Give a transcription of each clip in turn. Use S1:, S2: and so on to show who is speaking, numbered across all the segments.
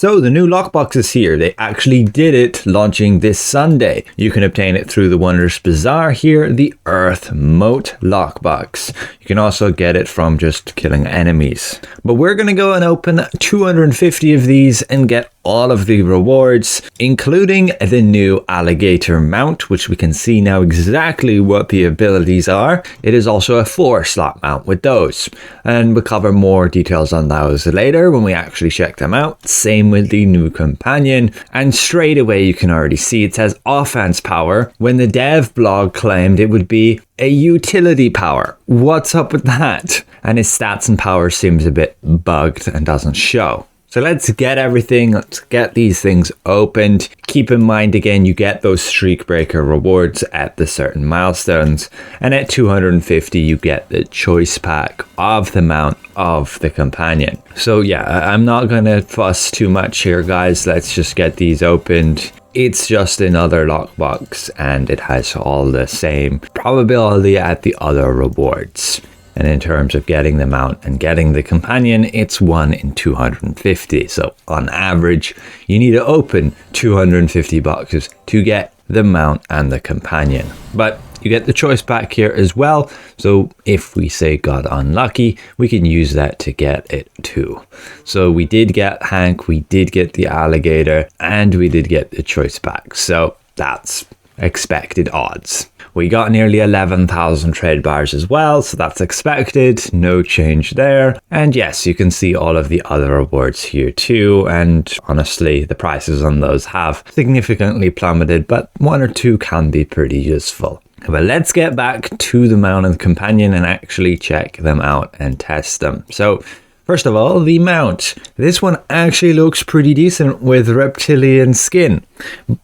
S1: So the new lockbox is here. They actually did it, launching this Sunday. You can obtain it through the Wondrous Bazaar here, the Earth Mote Lockbox. You can also get it from just killing enemies. But we're going to go and open 250 of these and get all of the rewards, including the new Alligator Mount, which we can see now exactly what the abilities are. It is also a 4-slot mount with those, and we'll cover more details on those later when we actually check them out. Same with the new companion, and straight away you can already see it says offense power when the dev blog claimed it would be a utility power. What's up with that? And his stats and power seems a bit bugged and doesn't show. So let's get everything, let's get these things opened. Keep in mind again, you get those streak breaker rewards at the certain milestones. And at 250, you get the choice pack of the mount of the companion. So yeah, I'm not gonna fuss too much here, guys. Let's just get these opened. It's just another lockbox and it has all the same probability at the other rewards. And in terms of getting the mount and getting the companion, it's 1 in 250. So on average, you need to open 250 boxes to get the mount and the companion. But you get the choice pack here as well. So if we say got unlucky, we can use that to get it too. So we did get Hank, we did get the alligator, and we did get the choice pack. So that's expected odds. We got nearly 11,000 trade bars as well, so that's expected, no change there. And yes, you can see all of the other rewards here too, and honestly, the prices on those have significantly plummeted, but 1 or 2 can be pretty useful. But let's get back to the mount and companion and actually check them out and test them. So first of all, the mount. This one actually looks pretty decent with reptilian skin,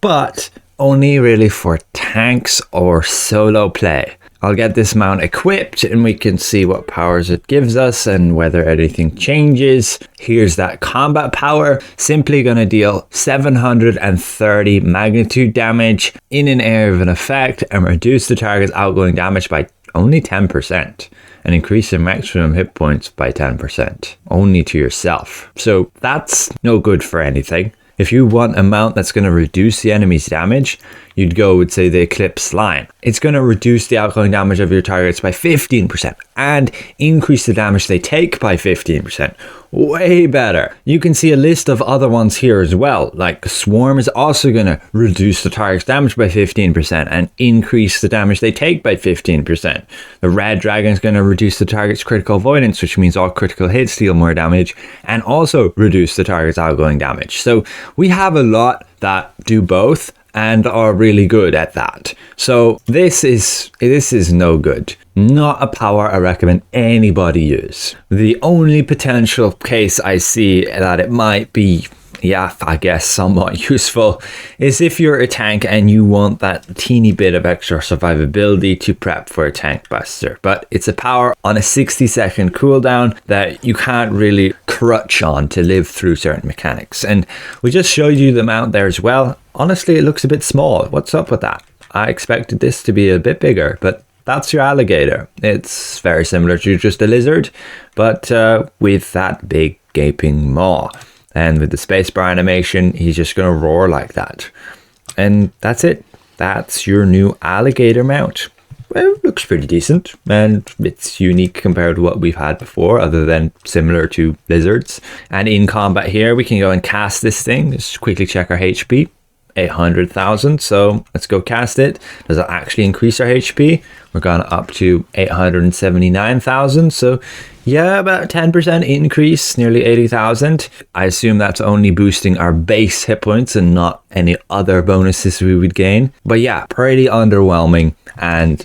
S1: but only really for tanks or solo play. I'll get this mount equipped and we can see what powers it gives us and whether anything changes. Here's that combat power. Simply going to deal 730 magnitude damage in an area of an effect and reduce the target's outgoing damage by only 10% and increase the maximum hit points by 10%, only to yourself. So that's no good for anything. If you want a mount that's going to reduce the enemy's damage, you'd go with, say, the Eclipse line. It's going to reduce the outgoing damage of your targets by 15% and increase the damage they take by 15%. Way better. You can see a list of other ones here as well. Like Swarm is also going to reduce the target's damage by 15% and increase the damage they take by 15%. The Red Dragon is going to reduce the target's critical avoidance, which means all critical hits deal more damage, and also reduce the target's outgoing damage. So we have a lot that do both and are really good at that. So this is no good. Not a power I recommend anybody use. The only potential case I see that it might be, yeah, I guess somewhat useful, is if you're a tank and you want that teeny bit of extra survivability to prep for a tank buster. But it's a power on a 60-second cooldown that you can't really crutch on to live through certain mechanics. And we just showed you the mount there as well. Honestly, it looks a bit small. What's up with that? I expected this to be a bit bigger, but that's your alligator. It's very similar to just a lizard, but with that big gaping maw. And with the spacebar animation, he's just going to roar like that. And that's it. That's your new alligator mount. Well, it looks pretty decent, and it's unique compared to what we've had before, other than similar to lizards. And in combat here, we can go and cast this thing. Just quickly check our HP. 800,000, so let's go cast it. Does it actually increase our HP? We're gone up to 879,000, so yeah, about 10% increase, nearly 80,000. I assume that's only boosting our base hit points and not any other bonuses we would gain. But yeah, pretty underwhelming, and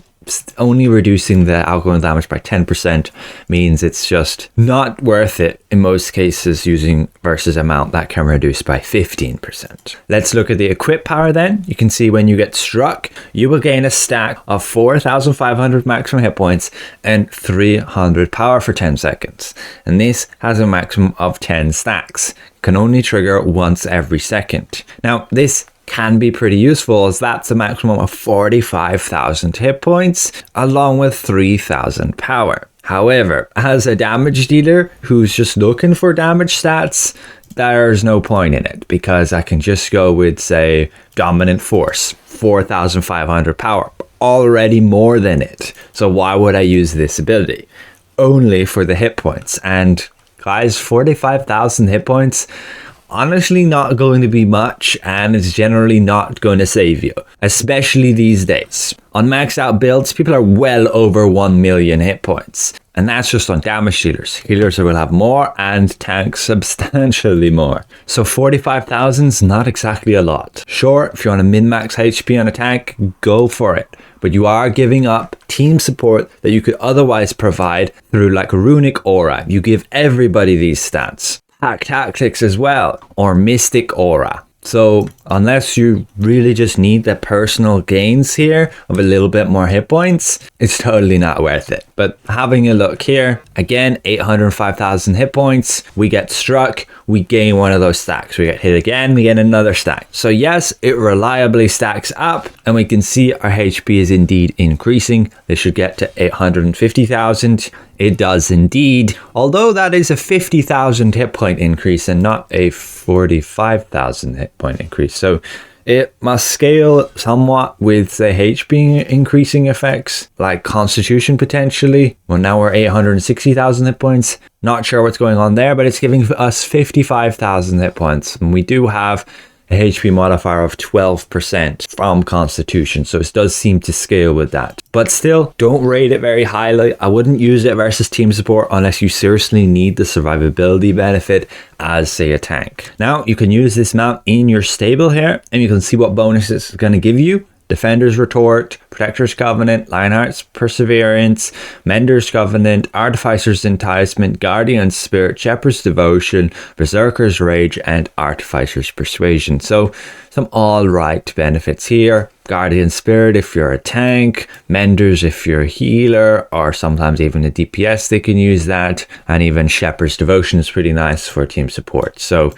S1: only reducing the outgoing damage by 10% means it's just not worth it in most cases using versus a mount that can reduce by 15%. Let's look at the equip power then. You can see when you get struck, you will gain a stack of 4,500 maximum hit points and 300 power for 10 seconds. And this has a maximum of 10 stacks. Can only trigger once every second. Now, this can be pretty useful as that's a maximum of 45,000 hit points along with 3,000 power. However, as a damage dealer who's just looking for damage stats, there's no point in it because I can just go with, say, Dominant Force, 4,500 power, already more than it. So why would I use this ability? Only for the hit points. And guys, 45,000 hit points, honestly not going to be much, and it's generally not going to save you, especially these days. On maxed out builds, people are well over 1 million hit points, and that's just on damage dealers. Healers will have more, and tanks substantially more. So 45,000 is not exactly a lot. Sure, if you want to min-max HP on a tank, go for it. But you are giving up team support that you could otherwise provide through like Runic Aura. You give everybody these stats. Hack Tactics as well, or Mystic Aura. So unless you really just need the personal gains here of a little bit more hit points, it's totally not worth it. But having a look here, again, 805,000 hit points, we get struck, we gain one of those stacks. We get hit again, we get another stack. So yes, it reliably stacks up, and we can see our HP is indeed increasing. This should get to 850,000. It does indeed, although that is a 50,000 hit point increase and not a 45,000 hit point increase. So it must scale somewhat with the HP increasing effects, like Constitution potentially. Well, now we're 860,000 hit points. Not sure what's going on there, but it's giving us 55,000 hit points. And we do have a HP modifier of 12% from Constitution, so it does seem to scale with that. But still, don't rate it very highly. I wouldn't use it versus team support unless you seriously need the survivability benefit as, say, a tank. Now, you can use this mount in your stable here, and you can see what bonuses it's going to give you. Defender's Retort, Protector's Covenant, Lionheart's Perseverance, Mender's Covenant, Artificer's Enticement, Guardian's Spirit, Shepherd's Devotion, Berserker's Rage, and Artificer's Persuasion. So some alright benefits here. Guardian's Spirit if you're a tank, Mender's if you're a healer, or sometimes even a DPS they can use that, and even Shepherd's Devotion is pretty nice for team support. So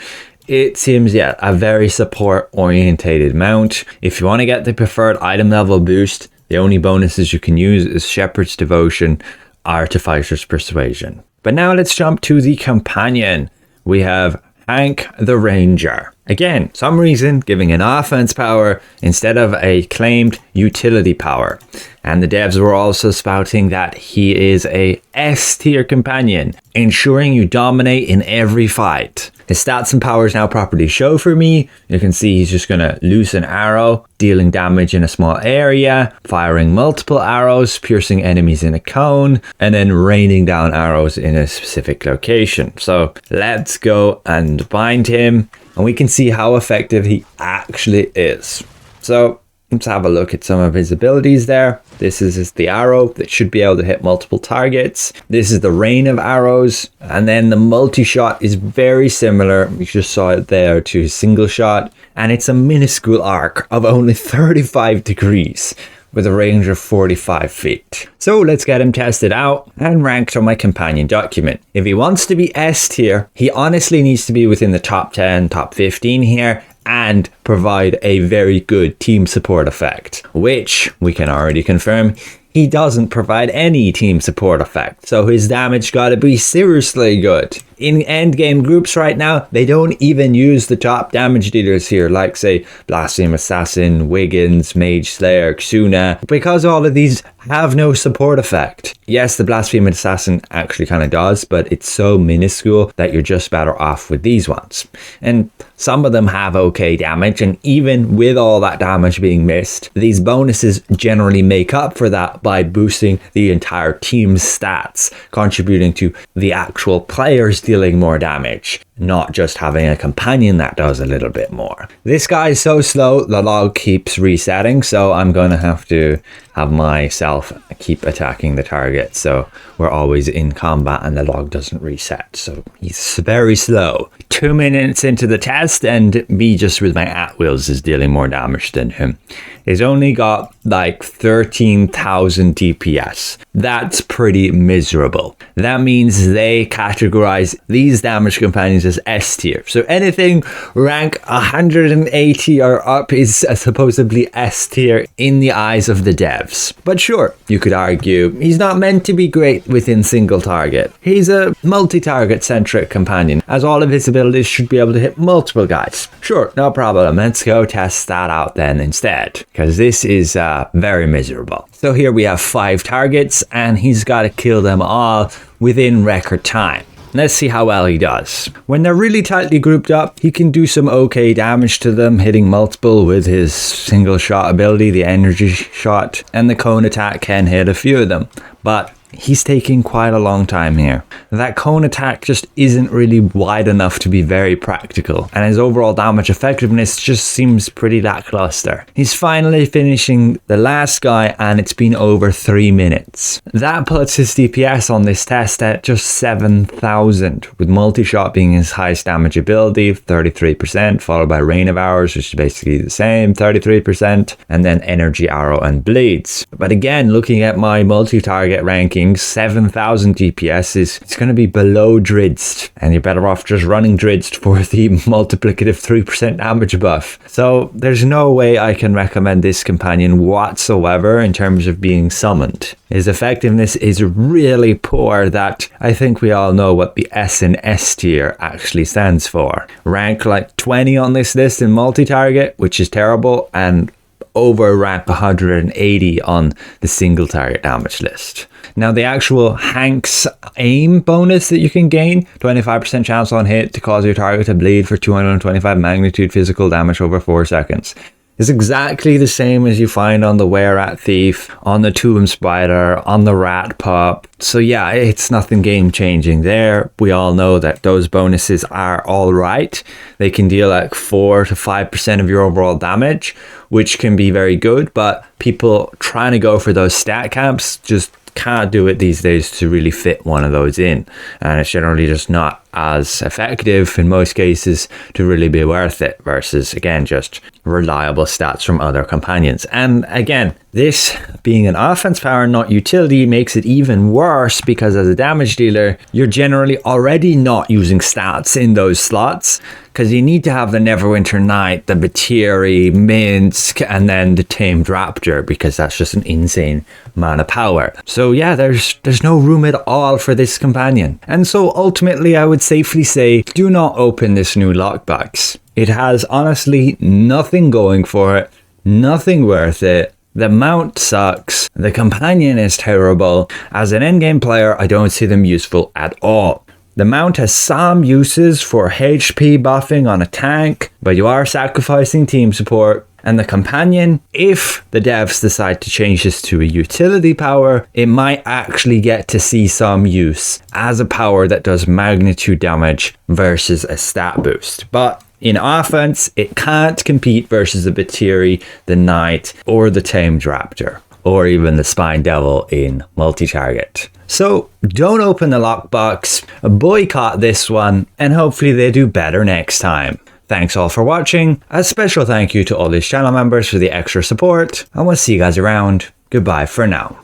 S1: it seems, yeah, a very support-orientated mount. If you want to get the preferred item level boost, the only bonuses you can use is Shepherd's Devotion, Artificer's Persuasion. But now let's jump to the companion. We have Hank the Ranger. Again, some reason giving an offense power instead of a claimed utility power. And the devs were also spouting that he is a S tier companion, ensuring you dominate in every fight. His stats and powers now properly show for me. You can see he's just going to loose an arrow, dealing damage in a small area, firing multiple arrows, piercing enemies in a cone, and then raining down arrows in a specific location. So let's go and bind him, and we can see how effective he actually is. So let's have a look at some of his abilities there. This is the arrow that should be able to hit multiple targets. This is the rain of arrows. And then the multi-shot is very similar. You just saw it there to his single shot. And it's a minuscule arc of only 35 degrees with a range of 45 feet. So let's get him tested out and ranked on my companion document. If he wants to be S tier, he honestly needs to be within the top 10, top 15 here, and provide a very good team support effect, which we can already confirm he doesn't provide any team support effect. So his damage gotta be seriously good. In endgame groups right now, they don't even use the top damage dealers here, like say Blaspheme Assassin, Wiggins, Mage Slayer, Xuna, because all of these have no support effect. Yes, the Blaspheme Assassin actually kind of does, but it's so minuscule that you're just better off with these ones. And some of them have okay damage, and even with all that damage being missed, these bonuses generally make up for that by boosting the entire team's stats, contributing to the actual players dealing more damage, not just having a companion that does a little bit more. This guy is so slow, the log keeps resetting, so I'm going to have to have myself keep attacking the target, so we're always in combat and the log doesn't reset. So he's very slow. 2 minutes into the test and me just with my at-wills is dealing more damage than him. He's only got like 13,000 DPS. That's pretty miserable. That means they categorize these damage companions categorized as S tier. So anything rank 180 or up is supposedly S tier in the eyes of the devs. But sure, you could argue he's not meant to be great within single target. He's a multi-target centric companion, as all of his abilities should be able to hit multiple guys. Sure, no problem. Let's go test that out then instead, because this is very miserable. So here we have 5 targets and he's got to kill them all within record time. Let's see how well he does. When they're really tightly grouped up, he can do some okay damage to them, hitting multiple with his single shot ability, the energy shot, and the cone attack can hit a few of them. But he's taking quite a long time here. That cone attack just isn't really wide enough to be very practical, and his overall damage effectiveness just seems pretty lackluster. He's finally finishing the last guy and it's been over 3 minutes. That puts his DPS on this test at just 7,000, with multi-shot being his highest damage ability, 33%, followed by Rain of Hours, which is basically the same, 33%, and then Energy Arrow and Bleeds. But again, looking at my multi-target ranking, 7,000 DPS it's going to be below Drizzed, and you're better off just running Drizzed for the multiplicative 3% damage buff. So there's no way I can recommend this companion whatsoever in terms of being summoned. His effectiveness is really poor, that I think we all know what the S in S tier actually stands for. Rank like 20 on this list in multi-target, which is terrible, and over rank 180 on the single target damage list. Now the actual Hank's aim bonus that you can gain, 25% chance on hit to cause your target to bleed for 225 magnitude physical damage over 4 seconds, is exactly the same as you find on the Were-Rat Thief, on the Tomb Spider, on the Rat Pup. So yeah, it's nothing game changing there. We all know that those bonuses are alright. They can deal like 4 to 5% of your overall damage, which can be very good, but people trying to go for those stat camps just can't do it these days to really fit one of those in, and it's generally just not as effective in most cases to really be worth it, versus again just reliable stats from other companions. And again, this being an offense power, not utility, makes it even worse, because as a damage dealer you're generally already not using stats in those slots, because you need to have the Neverwinter Knight, the Batiri, Minsk, and then the Tamed Raptor, because that's just an insane amount of power. So yeah, there's no room at all for this companion. And so ultimately I would safely say, do not open this new lockbox. It has honestly nothing going for it, nothing worth it. The mount sucks, the companion is terrible. As an endgame player, I don't see them useful at all. The mount has some uses for HP buffing on a tank, but you are sacrificing team support. And the companion, if the devs decide to change this to a utility power, it might actually get to see some use as a power that does magnitude damage versus a stat boost. But in offense, it can't compete versus the Batiri, the Knight, or the Tamed Raptor, or even the Spine Devil in multi-target. So don't open the lockbox, boycott this one, and hopefully they do better next time. Thanks all for watching. A special thank you to all these channel members for the extra support, and we'll see you guys around. Goodbye for now.